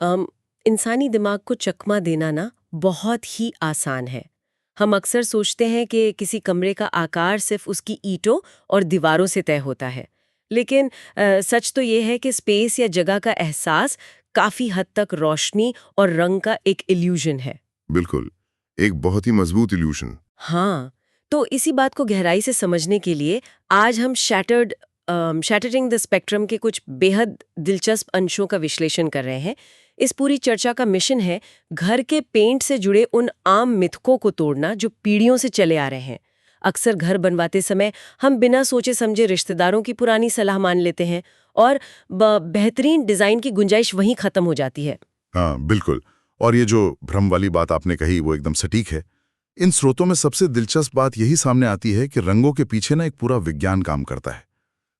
अम, इंसानी दिमाग को चकमा देना ना बहुत ही आसान है। हम अक्सर सोचते हैं कि किसी कमरे का आकार सिर्फ उसकी ईंटों और दीवारों से तय होता है। लेकिन सच तो ये है कि स्पेस या जगह का एहसास काफी हद तक रोशनी और रंग का एक इल्यूजन है। बिल्कुल, एक बहुत ही मजबूत इल्यूशन। हाँ, तो इसी बात को गहराई से समझने के लिए आज हम शैटरिंग द स्पेक्ट्रम के कुछ बेहद दिलचस्प अंशों का विश्लेषण कर रहे हैं। इस पूरी चर्चा का मिशन है घर के पेंट से जुड़े उन आम मिथकों को तोड़ना जो पीढ़ियों से चले आ रहे हैं। अक्सर घर बनवाते समय हम बिना सोचे समझे रिश्तेदारों की पुरानी सलाह मान लेते हैं और बेहतरीन डिजाइन की गुंजाइश वहीं खत्म हो जाती है। हाँ, बिल्कुल। और ये जो भ्रम वाली बात आपने कही वो एकदम सटीक है। इन स्रोतों में सबसे दिलचस्प बात यही सामने आती है कि रंगों के पीछे ना एक पूरा विज्ञान काम करता है।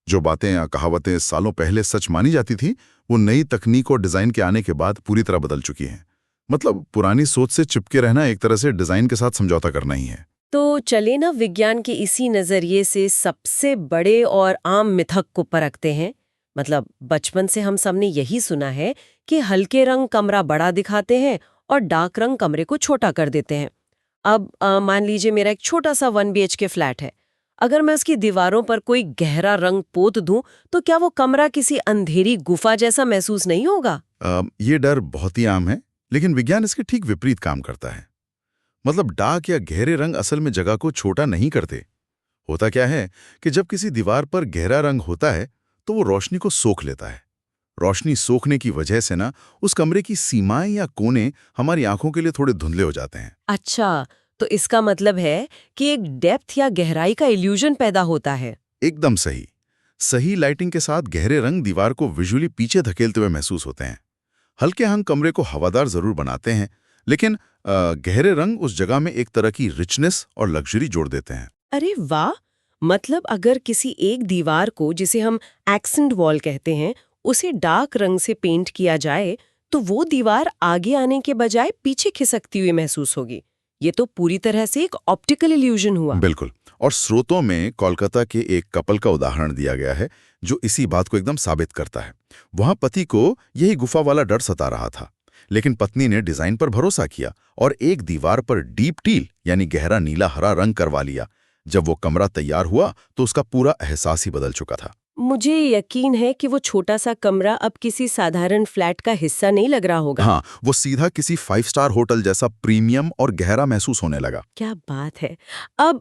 जो बातें या कहावतें सालों पहले सच मानी जाती थी, वो नई तकनीक और डिजाइन के आने के बाद पूरी तरह बदल चुकी हैं। मतलब पुरानी सोच से चिपके रहना एक तरह से डिजाइन के साथ समझौता करना ही है। तो चले ना विज्ञान के इसी नजरिए से सबसे बड़े और आम मिथक को परखते हैं। मतलब बचपन से हम सबने यही सुना है कि हल्के रंग कमरा बड़ा दिखाते हैं और डार्क रंग कमरे को छोटा कर देते हैं। अब मान लीजिए मेरा एक छोटा सा 1 BHK फ्लैट है। अगर मैं उसकी दीवारों पर कोई गहरा रंग पोत दूं तो क्या वो कमरा किसी अंधेरी गुफा जैसा महसूस नहीं होगा? ये डर बहुत ही आम है, लेकिन विज्ञान इसके ठीक विपरीत काम करता है। मतलब डार्क या गहरे रंग असल में जगह को छोटा नहीं करते। होता क्या है कि जब किसी दीवार पर गहरा रंग होता है तो वो रोशनी को सोख लेता है। रोशनी सोखने की वजह से ना उस कमरे की सीमाएं या कोने हमारी आंखों के लिए थोड़े धुंधले हो जाते हैं। अच्छा, तो इसका मतलब है कि एक डेप्थ या गहराई का इल्यूजन पैदा होता है। एकदम सही। सही लाइटिंग के साथ गहरे रंग दीवार को विजुअली पीछे धकेलते हुए महसूस होते हैं। हल्के रंग कमरे को हवादार जरूर बनाते हैं, लेकिन गहरे रंग उस जगह में एक तरह की रिचनेस और लग्जरी जोड़ देते हैं। अरे वाह! मतलब अगर किसी एक दीवार को, जिसे हम एक्सेंट वॉल कहते हैं, उसे डार्क रंग से पेंट किया जाए तो वो दीवार आगे आने के बजाय पीछे खिसकती हुई महसूस होगी। ये तो पूरी तरह से एक ऑप्टिकल इल्यूजन हुआ। बिल्कुल। और स्रोतों में कोलकाता के एक कपल का उदाहरण दिया गया है जो इसी बात को एकदम साबित करता है। वहां पति को यही गुफा वाला डर सता रहा था, लेकिन पत्नी ने डिजाइन पर भरोसा किया और एक दीवार पर डीप टील यानी गहरा नीला हरा रंग करवा लिया। जब वो कमरा तैयार हुआ तो उसका पूरा एहसास ही बदल चुका था। मुझे यकीन है कि वो छोटा सा कमरा अब किसी साधारण फ्लैट का हिस्सा नहीं लग रहा होगा। हाँ, वो सीधा किसी 5 स्टार होटल जैसा प्रीमियम और गहरा महसूस होने लगा। क्या बात है! अब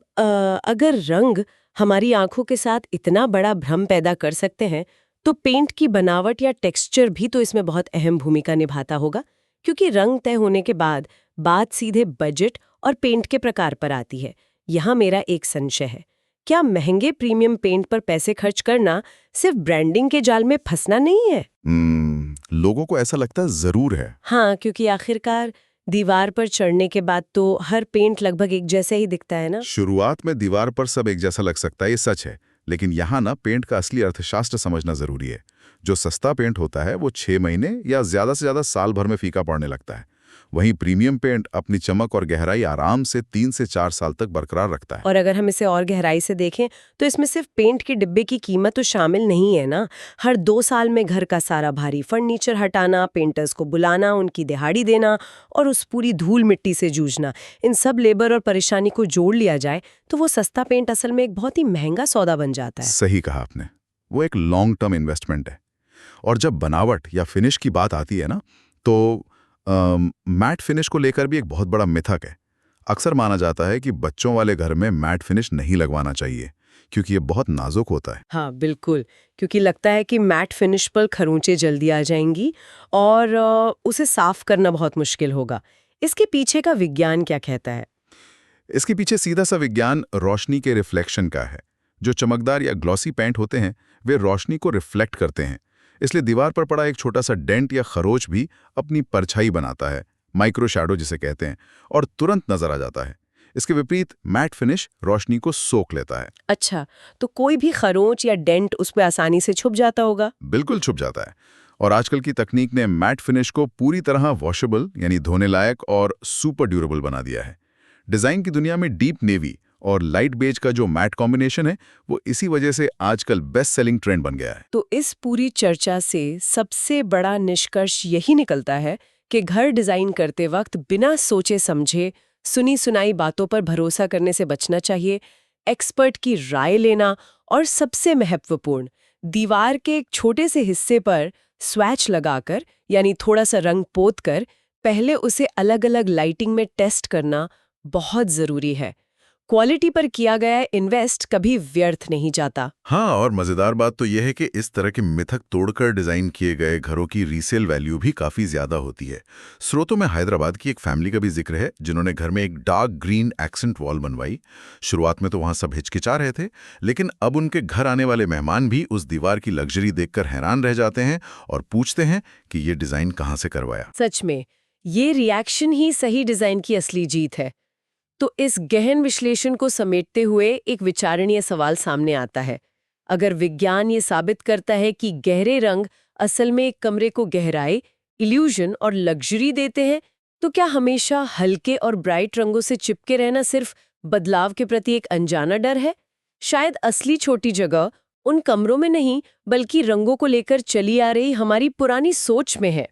अगर रंग हमारी आंखों के साथ इतना बड़ा भ्रम पैदा कर सकते हैं, तो पेंट की बनावट या टेक्सचर भी तो इसमें बहुत अहम भूमिका निभाता होगा, क्योंकि रंग तय होने के बाद बात सीधे बजट और पेंट के प्रकार पर आती है। यहाँ मेरा एक संशय है, क्या महंगे प्रीमियम पेंट पर पैसे खर्च करना सिर्फ ब्रांडिंग के जाल में फंसना नहीं है? लोगों को ऐसा लगता जरूर है। हाँ, क्योंकि आखिरकार दीवार पर चढ़ने के बाद तो हर पेंट लगभग एक जैसा ही दिखता है ना। शुरुआत में दीवार पर सब एक जैसा लग सकता है, ये सच है। लेकिन यहाँ ना पेंट का असली अर्थशास्त्र समझना जरूरी है। जो सस्ता पेंट होता है वो 6 महीने या ज्यादा से ज्यादा साल भर में फीका पड़ने लगता है। वहीं प्रीमियम पेंट अपनी चमक और गहराई आराम से 3 से 4 साल तक बरकरार रखता है। और अगर हम इसे और गहराई से देखें तो इसमें सिर्फ पेंट के डिब्बे की कीमत तो शामिल नहीं है ना। हर 2 साल में घर का सारा भारी फर्नीचर हटाना, पेंटर्स को बुलाना, उनकी दिहाड़ी देना और उस पूरी धूल मिट्टी से जूझना, इन सब लेबर और परेशानी को जोड़ लिया जाए तो वो सस्ता पेंट असल में एक बहुत ही महंगा सौदा बन जाता है। सही कहा आपने। वो एक लॉन्ग टर्म इन्वेस्टमेंट है। और जब बनावट या फिनिश की बात आती है ना, तो मैट फिनिश को लेकर भी एक बहुत बड़ा मिथक है। अक्सर माना जाता है कि बच्चों वाले घर में मैट फिनिश नहीं लगवाना चाहिए क्योंकि ये बहुत नाजुक होता है। हाँ बिल्कुल, क्योंकि लगता है कि मैट फिनिश पर खरोंचें जल्दी आ जाएंगी और उसे साफ करना बहुत मुश्किल होगा। इसके पीछे का विज्ञान क्या कहता है? इसके पीछे सीधा सा विज्ञान रोशनी के रिफ्लेक्शन का है। जो चमकदार या ग्लॉसी पेंट होते हैं वे रोशनी को रिफ्लेक्ट करते हैं, इसलिए दीवार पर पड़ा एक छोटा सा डेंट या खरोच भी अपनी परछाई बनाता है, माइक्रो शैडो जिसे कहते हैं, और तुरंत नजर आ जाता है। इसके विपरीत मैट फिनिश रोशनी को सोख लेता है। अच्छा, तो कोई भी खरोंच या डेंट उस पे आसानी से छुप जाता होगा? बिल्कुल छुप जाता है। और आजकल की तकनीक ने मैट फिनिश को पूरी तरह वॉशेबल यानी धोने लायक और सुपर ड्यूरेबल बना दिया है। डिजाइन की दुनिया में डीप नेवी और लाइट बेज का जो मैट कॉम्बिनेशन है वो इसी वजह से आजकल बेस्ट सेलिंग ट्रेंड बन गया है। तो इस पूरी चर्चा से सबसे बड़ा निष्कर्ष यही निकलता है कि घर डिजाइन करते वक्त बिना सोचे समझे सुनी सुनाई बातों पर भरोसा करने से बचना चाहिए, एक्सपर्ट की राय लेना और सबसे महत्वपूर्ण, दीवार के एक छोटे से हिस्से पर स्वैच लगाकर यानी थोड़ा सा रंग पोत कर पहले उसे अलग-अलग लाइटिंग में टेस्ट करना बहुत जरूरी है। क्वालिटी पर किया गया इन्वेस्ट कभी व्यर्थ नहीं जाता। हाँ, और मजेदार बात तो यह है कि इस तरह के मिथक तोड़कर डिजाइन किए गए घरों की रीसेल वैल्यू भी काफी ज्यादा होती है। स्रोतों में हैदराबाद की एक फैमिली का भी जिक्र है जिन्होंने घर में एक डार्क ग्रीन एक्सेंट वॉल बनवाई। शुरुआत में तो वहां सब हिचकिचा रहे थे, लेकिन अब उनके घर आने वाले मेहमान भी उस दीवार की लग्जरी देखकर हैरान रह जाते हैं और पूछते हैं कि ये डिजाइन कहाँ से करवाया। सच में ये रिएक्शन ही सही डिजाइन की असली जीत है। तो इस गहन विश्लेषण को समेटते हुए एक विचारणीय सवाल सामने आता है। अगर विज्ञान ये साबित करता है कि गहरे रंग असल में एक कमरे को गहराई, इल्यूजन और लग्जरी देते हैं, तो क्या हमेशा हल्के और ब्राइट रंगों से चिपके रहना सिर्फ बदलाव के प्रति एक अनजाना डर है? शायद असली छोटी जगह उन कमरों में नहीं, बल्कि रंगों को लेकर चली आ रही हमारी पुरानी सोच में है।